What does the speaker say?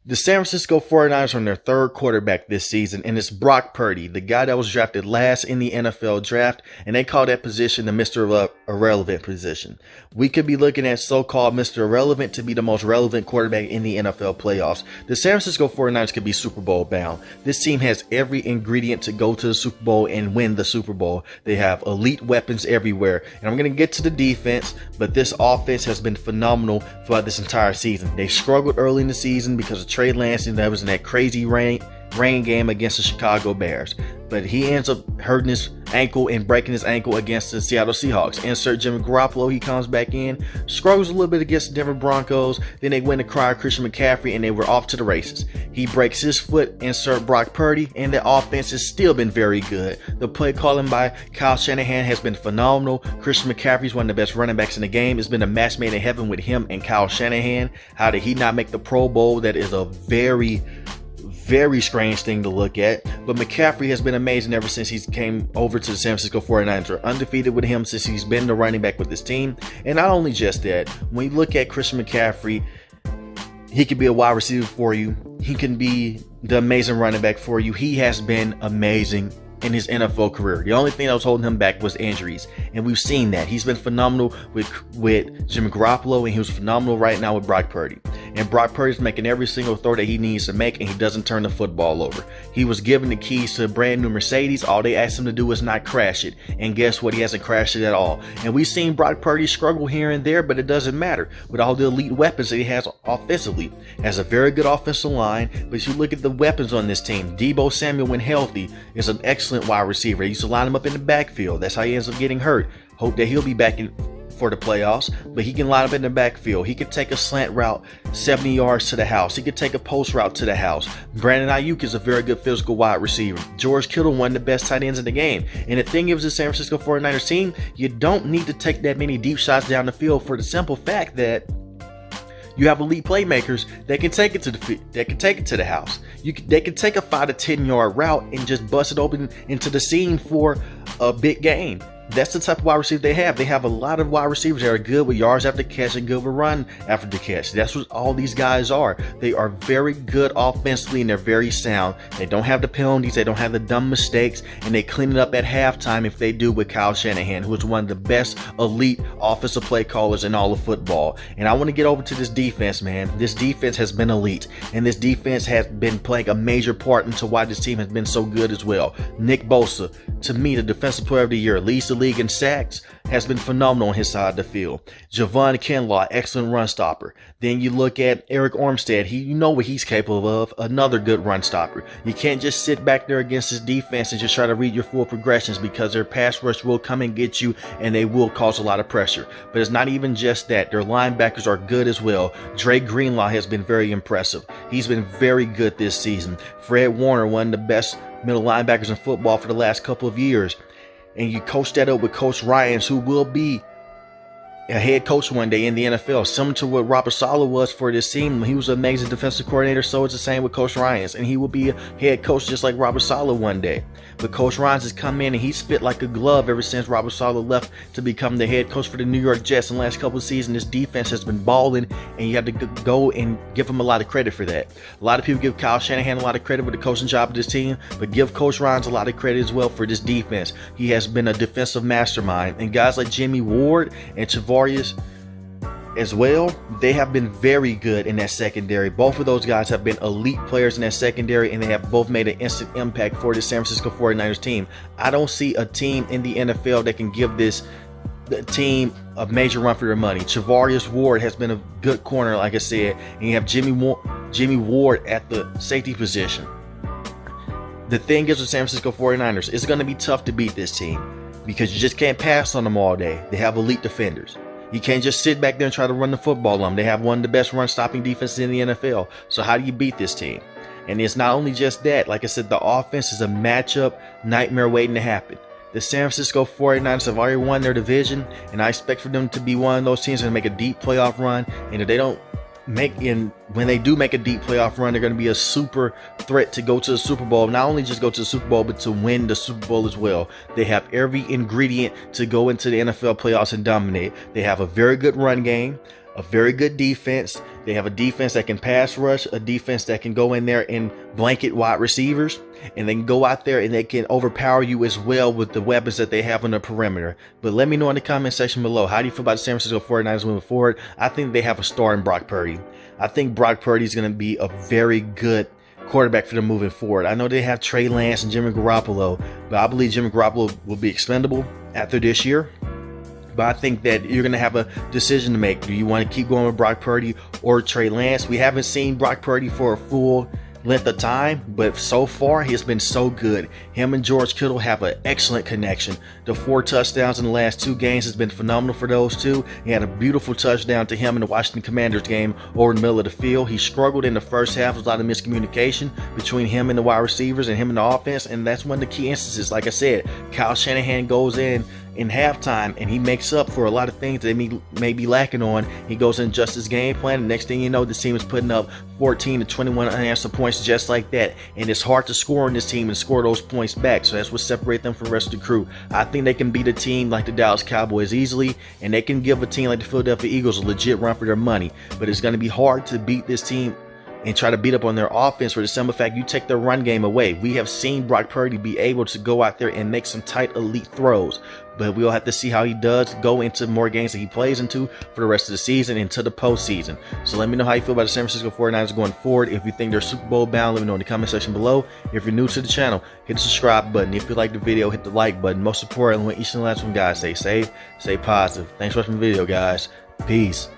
The San Francisco 49ers are on their third quarterback this season, and it's Brock Purdy, the guy that was drafted last in the NFL draft, and they call that position the Mr. Irrelevant position. We could be looking at so-called Mr. Irrelevant to be the most relevant quarterback in the NFL playoffs. The San Francisco 49ers could be Super Bowl bound. This team has every ingredient to go to the Super Bowl and win the Super Bowl. They have elite weapons everywhere, and I'm going to get to the defense, but this offense has been phenomenal throughout this entire season. They struggled early in the season because of Trey Lansing that was in that crazy rain game against the Chicago Bears, but he ends up hurting his ankle and breaking his ankle against the Seattle Seahawks. Insert Jimmy Garoppolo, he comes back in, struggles a little bit against the Denver Broncos, then they win the cry Christian McCaffrey and they were off to the races. He breaks his foot, insert Brock Purdy, and the offense has still been very good. The play calling by Kyle Shanahan has been phenomenal. Christian McCaffrey is one of the best running backs in the game. It's been a match made in heaven with him and Kyle Shanahan. How did he not make the Pro Bowl? That is a very strange thing to look at, but McCaffrey has been amazing ever since he came over to the San Francisco 49ers. We're undefeated with him since he's been the running back with this team. And not only just that, when you look at Christian McCaffrey, he can be a wide receiver for you. He can be the amazing running back for you. He has been amazing in his NFL career. The only thing that was holding him back was injuries, and we've seen that. He's been phenomenal with Jimmy Garoppolo, and he was phenomenal right now with Brock Purdy. And Brock Purdy's making every single throw that he needs to make, and he doesn't turn the football over. He was given the keys to a brand new Mercedes. All they asked him to do is not crash it, and guess what? He hasn't crashed it at all. And we've seen Brock Purdy struggle here and there, but it doesn't matter. With all the elite weapons that he has offensively, has a very good offensive line. But you look at the weapons on this team. Deebo Samuel, when healthy, is an excellent wide receiver. He used to line him up in the backfield. That's how he ends up getting hurt. Hope that he'll be back for the playoffs, but he can line up in the backfield. He could take a slant route 70 yards to the house. He could take a post route to the house. Brandon Ayuk is a very good physical wide receiver. George Kittle, one of the best tight ends in the game. And the thing is, the San Francisco 49ers team, you don't need to take that many deep shots down the field for the simple fact that you have elite playmakers that can take it to the house. They can take a 5 to 10 yard route and just bust it open into the seam for a big gain. That's the type of wide receiver they have. They have a lot of wide receivers that are good with yards after the catch and good with run after the catch. That's what all these guys are. They are very good offensively and they're very sound. They don't have the penalties. They don't have the dumb mistakes, and they clean it up at halftime if they do with Kyle Shanahan, who is one of the best elite offensive play callers in all of football. And I want to get over to this defense, man. This defense has been elite, and this defense has been playing a major part into why this team has been so good as well. Nick Bosa, to me, the defensive player of the year, leads the league in sacks, has been phenomenal on his side of the field. Javon Kinlaw, excellent run stopper. Then you look at Eric Armstead. You know what he's capable of, another good run stopper. You can't just sit back there against his defense and just try to read your full progressions, because their pass rush will come and get you, and they will cause a lot of pressure. But it's not even just that. Their linebackers are good as well. Dre Greenlaw has been very impressive. He's been very good this season. Fred Warner, one of the best middle linebackers in football for the last couple of years. And you coach that up with Coach Ryans, who will be a head coach one day in the NFL, similar to what Robert Saleh was for this team. He was an amazing defensive coordinator, so it's the same with Coach Ryans, and he will be a head coach just like Robert Saleh one day. But Coach Ryans has come in and he's fit like a glove ever since Robert Saleh left to become the head coach for the New York Jets. In the last couple of seasons, this defense has been balling, and you have to go and give him a lot of credit for that. A lot of people give Kyle Shanahan a lot of credit for the coaching job of this team, but give Coach Ryans a lot of credit as well for this defense. He has been a defensive mastermind, and guys like Jimmy Ward and Tavarius as well, they have been very good in that secondary. Both of those guys have been elite players in that secondary, and they have both made an instant impact for the San Francisco 49ers team. I don't see a team in the NFL that can give this team a major run for their money. Tavarius Ward has been a good corner, like I said, and you have Jimmy Ward at the safety position. The thing is with San Francisco 49ers, it's going to be tough to beat this team because you just can't pass on them all day. They have elite defenders. You can't just sit back there and try to run the football on them. They have one of the best run-stopping defenses in the NFL. So how do you beat this team? And it's not only just that. Like I said, the offense is a matchup nightmare waiting to happen. The San Francisco 49ers have already won their division, and I expect for them to be one of those teams that make a deep playoff run. And if they don't when they do make a deep playoff run, they're going to be a super threat to go to the Super Bowl. Not only just go to the Super Bowl, but to win the Super Bowl as well. They have every ingredient to go into the NFL playoffs and dominate. They have a very good run game, a very good defense. They have a defense that can pass rush, a defense that can go in there and blanket wide receivers, and they can go out there and they can overpower you as well with the weapons that they have on the perimeter. But let me know in the comment section below, how do you feel about the San Francisco 49ers moving forward? I think they have a star in Brock Purdy. I think Brock Purdy is going to be a very good quarterback for them moving forward. I know they have Trey Lance and Jimmy Garoppolo, but I believe Jimmy Garoppolo will be expendable after this year. But I think that you're going to have a decision to make. Do you want to keep going with Brock Purdy or Trey Lance? We haven't seen Brock Purdy for a full length of time, but so far he has been so good. Him and George Kittle have an excellent connection. The 4 touchdowns in the last 2 games has been phenomenal for those two. He had a beautiful touchdown to him in the Washington Commanders game over in the middle of the field. He struggled in the first half with a lot of miscommunication between him and the wide receivers and him and the offense, and that's one of the key instances. Like I said, Kyle Shanahan goes in halftime and he makes up for a lot of things that they may be lacking on. He goes and adjusts his game plan, and next thing you know, this team is putting up 14 to 21 unanswered points just like that. And it's hard to score on this team and score those points back, so that's what separates them from the rest of the crew. I think they can beat a team like the Dallas Cowboys easily, and they can give a team like the Philadelphia Eagles a legit run for their money. But it's going to be hard to beat this team and try to beat up on their offense for the simple fact you take their run game away. We have seen Brock Purdy be able to go out there and make some tight elite throws, but we'll have to see how he does go into more games that he plays into for the rest of the season, into the postseason. So let me know how you feel about the San Francisco 49ers going forward. If you think they're Super Bowl bound, let me know in the comment section below. If you're new to the channel, hit the subscribe button. If you like the video, hit the like button. Most importantly, each and last one, guys, stay safe, stay positive. Thanks for watching the video, guys. Peace.